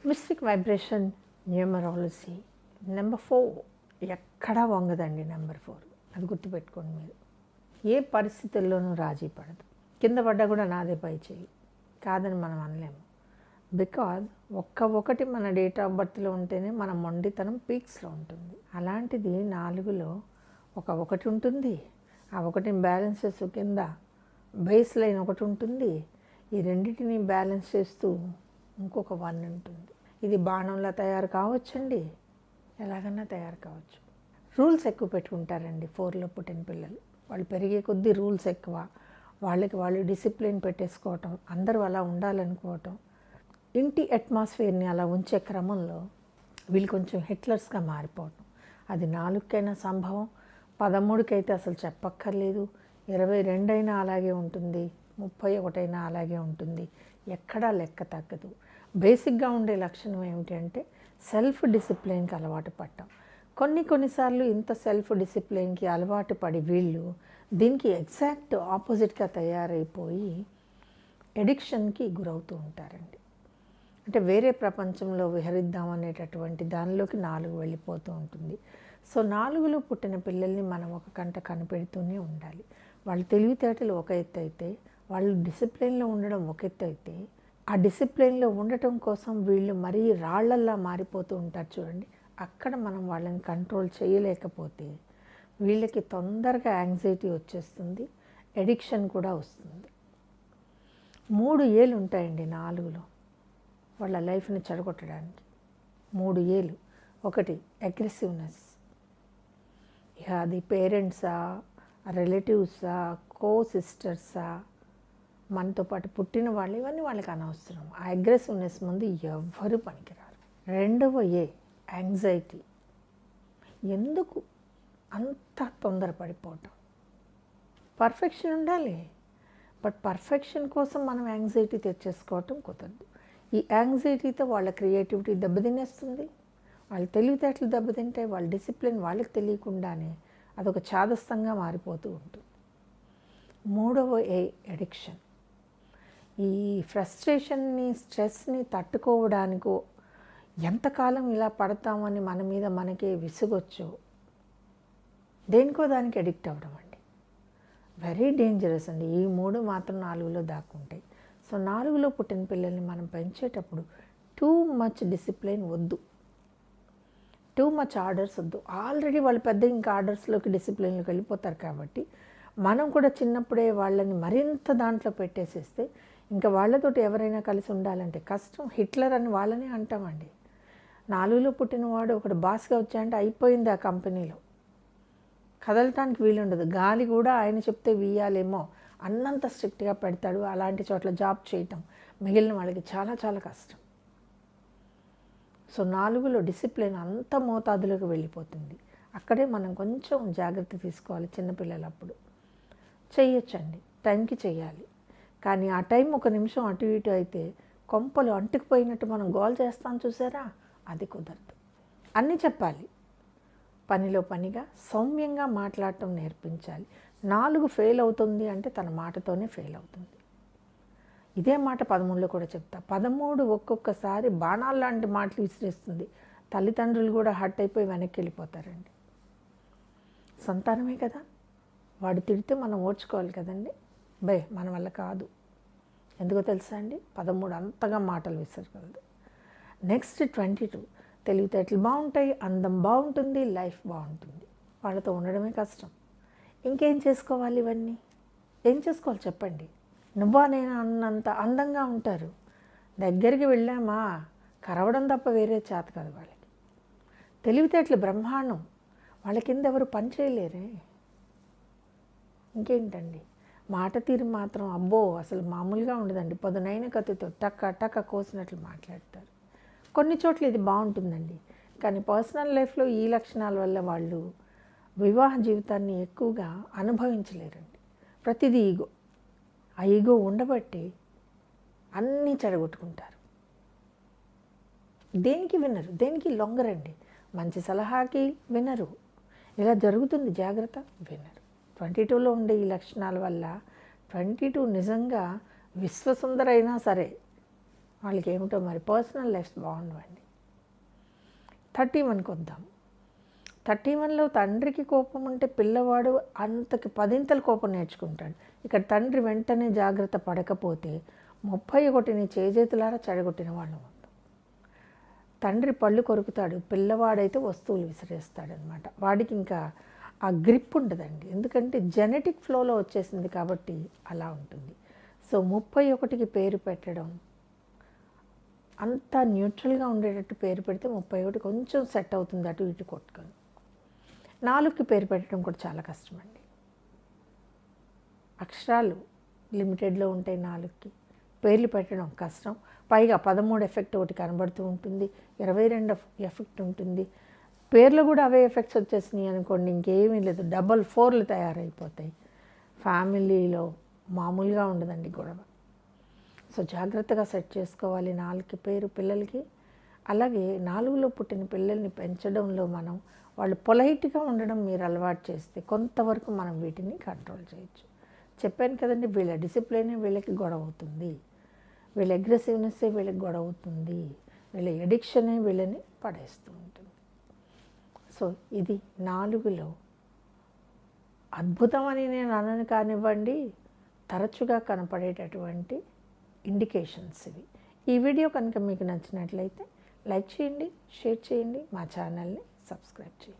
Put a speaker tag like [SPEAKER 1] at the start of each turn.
[SPEAKER 1] Mystic vibration numerology number 4 ఎక్కడా వంగదండి. Number 4 అది గుర్తుపెట్టుకోండి మీరు. ఏ పరిస్థితుల్లోనూ రాజీ పడదు. కింద పడ్డా కూడా నాదే పై చేయి కాదని మనం అనలేము. బికాజ్ ఒకటి మన డేట్ ఆఫ్ బర్త్లో ఉంటేనే మన మొండితనం పీక్స్లో ఉంటుంది. అలాంటిది 4లో ఒకటి ఉంటుంది. ఆ ఒకటిని బ్యాలెన్స్ చేస్తూ కింద బేస్ లైన్ ఒకటి ఉంటుంది. ఈ రెండింటిని బ్యాలెన్స్ చేస్తూ ఇంకొక 1 ఉంటుంది. ఇది బాణంలా తయారు కావచ్చండి, ఎలాగన్నా తయారు కావచ్చు. రూల్స్ ఎక్కువ పెట్టుకుంటారండి 4లో పుట్టిన పిల్లలు. వాళ్ళు పెరిగే కొద్దీ రూల్స్ ఎక్కువ. వాళ్ళు డిసిప్లిన్ పెట్టేసుకోవటం, అందరూ అలా ఉండాలనుకోవటం, ఇంటి అట్మాస్ఫియర్ని అలా ఉంచే క్రమంలో వీళ్ళు కొంచెం హిట్లర్స్గా మారిపోవటం. అది 4కైనా సంభవం, 13కి అయితే అసలు చెప్పక్కర్లేదు, 22 అయినా అలాగే ఉంటుంది, 31 అయినా అలాగే ఉంటుంది. ఎక్కడా లెక్క తగ్గదు. బేసిక్గా ఉండే లక్షణం ఏమిటంటే సెల్ఫ్ డిసిప్లిన్కి అలవాటు పడటం. కొన్నిసార్లు ఇంత సెల్ఫ్ డిసిప్లిన్కి అలవాటు పడి వీళ్ళు దీనికి ఎగ్జాక్ట్ ఆపోజిట్గా తయారైపోయి ఎడిక్షన్కి గురవుతూ ఉంటారండి. అంటే వేరే ప్రపంచంలో విహరిద్దాం అనేటటువంటి దానిలోకి 4 వెళ్ళిపోతూ ఉంటుంది. సో 4లో పుట్టిన పిల్లల్ని మనం ఒక కంట కనిపెడుతూనే ఉండాలి. వాళ్ళ తెలివితేటలు ఒక ఎత్తు అయితే, వాళ్ళు డిసిప్లిన్లో ఉండడం ఒక ఎత్తు అయితే, ఆ డిసిప్లిన్లో ఉండటం కోసం వీళ్ళు మరీ రాళ్లల్లా మారిపోతూ ఉంటారు చూడండి. అక్కడ మనం వాళ్ళని కంట్రోల్ చేయలేకపోతే వీళ్ళకి తొందరగా యాంగ్జైటీ వచ్చేస్తుంది, ఎడిక్షన్ కూడా వస్తుంది. 3 ఏళ్ళు ఉంటాయండి 4లో వాళ్ళ లైఫ్ని చెడగొట్టడానికి. 3 ఏళ్ళు. ఒకటి అగ్రెసివ్నెస్. ఇక అది పేరెంట్సా, రిలేటివ్సా, సిస్టర్సా, మనతో పాటు పుట్టిన వాళ్ళు, ఇవన్నీ వాళ్ళకి అనవసరం. ఆ అగ్రెసివ్నెస్ ముందు ఎవ్వరూ పనికిరారు. 2వ యాంగ్జైటీ. ఎందుకు అంత తొందరపడిపోవటం? పర్ఫెక్షన్ ఉండాలి, బట్ పర్ఫెక్షన్ కోసం మనం యాంగ్జైటీ తెచ్చేసుకోవటం కుదరదు. ఈ యాంగ్జైటీతో వాళ్ళ క్రియేటివిటీ దెబ్బతినేస్తుంది, వాళ్ళ తెలివితేటలు దెబ్బతింటాయి, వాళ్ళ డిసిప్లిన్ వాళ్ళకి తెలియకుండానే అదొక చాదస్తంగా మారిపోతూ ఉంటుంది. 3వ ఎడిక్షన్. ఈ ఫ్రస్ట్రేషన్ని, స్ట్రెస్ని తట్టుకోవడానికో, ఎంతకాలం ఇలా పడతామని మన మీద మనకే విసుగొచ్చో, దేనికో దానికి అడిక్ట్ అవ్వడం అండి. వెరీ డేంజరస్ అండి. ఈ 3 మాత్రం 4లో దాక్కుంటాయి. సో 4లో పుట్టిన పిల్లల్ని మనం పెంచేటప్పుడు టూ మచ్ డిసిప్లిన్ వద్దు, టూ మచ్ ఆర్డర్స్ వద్దు. ఆల్రెడీ వాళ్ళు పెద్ద ఇంకా ఆర్డర్స్లోకి, డిసిప్లిన్లోకి వెళ్ళిపోతారు కాబట్టి మనం కూడా చిన్నప్పుడే వాళ్ళని మరింత దాంట్లో పెట్టేసేస్తే ఇంకా వాళ్ళతోటి ఎవరైనా కలిసి ఉండాలంటే కష్టం. హిట్లర్ అని వాళ్ళనే అంటామండి. 4లో పుట్టినవాడు ఒకడు బాస్గా వచ్చాయంటే అయిపోయింది ఆ కంపెనీలో. కదలటానికి వీలుండదు. గాలి కూడా ఆయన చెప్తే వీయాలేమో అన్నంత స్ట్రిక్ట్గా పెడతాడు. అలాంటి చోట్ల జాబ్ చేయటం మిగిలిన వాళ్ళకి చాలా చాలా కష్టం. సో 4లో డిసిప్లిన్ అంత మోతాదులోకి వెళ్ళిపోతుంది. అక్కడే మనం కొంచెం జాగ్రత్త తీసుకోవాలి. చిన్నపిల్లలప్పుడు చెయ్యొచ్చండి, టైంకి చెయ్యాలి. కానీ ఆ టైం 1 నిమిషం అటు ఇటు అయితే కొంపలు అంటుకుపోయినట్టు మనం గోల్ చేస్తాం చూసారా, అది కుదరదు. అన్నీ చెప్పాలి, పనిలో పనిగా సౌమ్యంగా మాట్లాడటం నేర్పించాలి. 4 ఫెయిల్ అవుతుంది అంటే తన మాటతోనే ఫెయిల్ అవుతుంది. ఇదే మాట 13లో కూడా చెప్తా. 13 ఒక్కొక్కసారి బాణాలు లాంటి మాటలు విసిరేస్తుంది. తల్లిదండ్రులు కూడా హర్ట్ అయిపోయి వెనక్కి వెళ్ళిపోతారండి. సంతానమే కదా, వాడు తిడితే మనం ఓర్చుకోవాలి కదండి. మన వల్ల కాదు. ఎందుకో తెలుసా అండి, 13 అంతగా మాటలు విసరగలదు. నెక్స్ట్ 22 తెలివితేటలు బాగుంటాయి, అందం బాగుంటుంది, లైఫ్ బాగుంటుంది. వాళ్ళతో ఉండడమే కష్టం. ఇంకేం చేసుకోవాలి? ఇవన్నీ ఏం చేసుకోవాలి చెప్పండి? నువ్వా నేను అన్నంత అందంగా ఉంటారు. దగ్గరికి వెళ్ళామా కరవడం తప్ప వేరే చేత కాదు వాళ్ళకి. తెలివితేటలు బ్రహ్మాండం, వాళ్ళ కింద ఎవరు పని చేయలేరే. ఇంకేంటండి, మాట తీరు మాత్రం అబ్బో అసలు మామూలుగా ఉండదండి. పదునైన కత్తితో టక్క టక్క కోసినట్లు మాట్లాడతారు. కొన్ని చోట్ల ఇది బాగుంటుందండి, కానీ పర్సనల్ లైఫ్లో ఈ లక్షణాల వల్ల వాళ్ళు వివాహ జీవితాన్ని ఎక్కువగా అనుభవించలేరండి. ప్రతిదీ ఈగో. ఆ ఈగో ఉండబట్టి అన్నీ చెడగొట్టుకుంటారు. దేనికి వినరు, దేనికి లొంగరండి. మంచి సలహాకి వినరు. ఇలా జరుగుతుంది, జాగ్రత్త, వినరు. 22లో ఉండే ఈ లక్షణాల వల్ల 22 నిజంగా విశ్వసుందరైనా సరే వాళ్ళకి ఏమిటో మరి పర్సనల్ లైఫ్స్ బాగుండవండి. 31కి వద్దాం. 31లో తండ్రికి కోపం ఉంటే పిల్లవాడు అంతకి 10 కోపం నేర్చుకుంటాడు. ఇక్కడ తండ్రి వెంటనే జాగ్రత్త పడకపోతే 31ని చేజేతులారా చెడగొట్టిన వాళ్ళు. తండ్రి పళ్ళు కొరుకుతాడు, పిల్లవాడైతే వస్తువులు విసిరేస్తాడనమాట. వాడికి ఇంకా ఆ గ్రిప్ ఉండదండి, ఎందుకంటే జెనెటిక్ ఫ్లోలో వచ్చేసింది కాబట్టి అలా ఉంటుంది. సో 31కి పేరు పెట్టడం అంతా న్యూట్రల్గా ఉండేటట్టు పేరు పెడితే 31 కొంచెం సెట్ అవుతుంది, అటు ఇటు కొట్టుకొని. 4కి పేరు పెట్టడం కూడా చాలా కష్టమండి. అక్షరాలు లిమిటెడ్లో ఉంటాయి 4కి, పేర్లు పెట్టడం కష్టం. పైగా 13 ఎఫెక్ట్ ఒకటి కనబడుతూ ఉంటుంది, 22 ఎఫెక్ట్ ఉంటుంది. పేర్లు కూడా అవే ఎఫెక్ట్స్ వచ్చేసినాయి అనుకోండి, ఇంకేమీ లేదు, డబల్ 4లు తయారైపోతాయి. ఫ్యామిలీలో మామూలుగా ఉండదండి గొడవ. సో జాగ్రత్తగా సెట్ చేసుకోవాలి 4కి పేరు పిల్లలకి. అలాగే 4లో పుట్టిన పిల్లల్ని పెంచడంలో మనం వాళ్ళు పొలైట్గా ఉండడం మీరు అలవాటు చేస్తే కొంతవరకు మనం వీటిని కంట్రోల్ చేయొచ్చు. చెప్పాను కదండి, వీళ్ళ డిసిప్లినే వీళ్ళకి గొడవ అవుతుంది, వీళ్ళ అగ్రెసివ్నెస్సే వీళ్ళకి గొడవ అవుతుంది, వీళ్ళ ఎడిక్షనే వీళ్ళని పడేస్తూ ఉంటుంది. సో ఇది 4లో అద్భుతం అని నేను అనను కానివ్వండి, తరచుగా కనపడేటటువంటి ఇండికేషన్స్ ఇవి. ఈ వీడియో కనుక మీకు నచ్చినట్లయితే లైక్ చేయండి, షేర్ చేయండి, మా ఛానల్ని సబ్స్క్రైబ్ చేయండి.